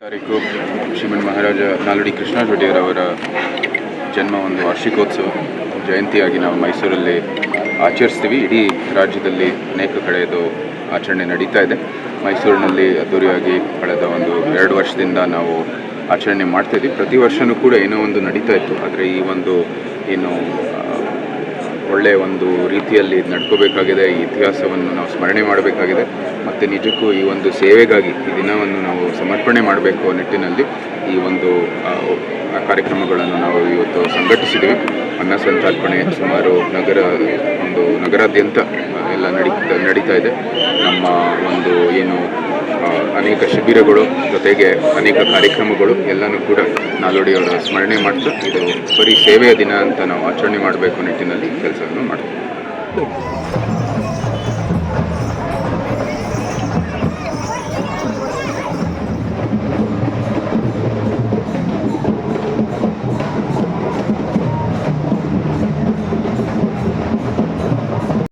ತಾರೀಕು ಶ್ರೀಮನ್ ಮಹಾರಾಜ ನಾಲ್ವಡಿ ಕೃಷ್ಣರಾಜ ಒಡೆಯರವರ ಜನ್ಮ ಒಂದು ವಾರ್ಷಿಕೋತ್ಸವ ಜಯಂತಿಯಾಗಿ ನಾವು ಮೈಸೂರಲ್ಲಿ ಆಚರಿಸ್ತೀವಿ. ಇಡೀ ರಾಜ್ಯದಲ್ಲಿ ಅನೇಕ ಕಡೆ ಇದು ಆಚರಣೆ ನಡೀತಾ ಇದೆ. ಮೈಸೂರಿನಲ್ಲಿ ಅದ್ದೂರಿಯಾಗಿ ಕಳೆದ ಒಂದು 2 ವರ್ಷದಿಂದ ನಾವು ಆಚರಣೆ ಮಾಡ್ತಾಯಿದ್ವಿ. ಪ್ರತಿ ವರ್ಷವೂ ಕೂಡ ಏನೋ ಒಂದು ನಡೀತಾ ಇತ್ತು. ಆದರೆ ಈ ಒಂದು ಏನು ಒಳ್ಳೆಯ ಒಂದು ರೀತಿಯಲ್ಲಿ ನಡ್ಕೋಬೇಕಾಗಿದೆ. ಈ ಇತಿಹಾಸವನ್ನು ನಾವು ಸ್ಮರಣೆ ಮಾಡಬೇಕಾಗಿದೆ ಮತ್ತು ನಿಜಕ್ಕೂ ಈ ಒಂದು ಸೇವೆಗಾಗಿ ಈ ದಿನವನ್ನು ನಾವು ಸಮರ್ಪಣೆ ಮಾಡಬೇಕು ನಿಟ್ಟಿನಲ್ಲಿ ಈ ಒಂದು ಕಾರ್ಯಕ್ರಮಗಳನ್ನು ನಾವು ಇವತ್ತು ಸಂಘಟಿಸಿದ್ದೀವಿ. ಅನ್ನ ಸಂತರ್ಪಣೆ ಸುಮಾರು ನಗರಾದ್ಯಂತ ಎಲ್ಲ ನಡೀತಾ ಇದೆ. ನಮ್ಮ ಒಂದು ಏನು ಅನೇಕ ಶಿಬಿರಗಳು ಜೊತೆಗೆ ಅನೇಕ ಕಾರ್ಯಕ್ರಮಗಳು ಎಲ್ಲನೂ ಕೂಡ ನಾಲ್ವಡಿಯವರ ಸ್ಮರಣೆ ಮಾಡ್ತಾ ಇದು ಬರೀ ಸೇವೆಯ ದಿನ ಅಂತ ನಾವು ಆಚರಣೆ ಮಾಡಬೇಕು ನಿಟ್ಟಿನಲ್ಲಿ ಕೆಲಸವನ್ನು ಮಾಡ್ತೀವಿ.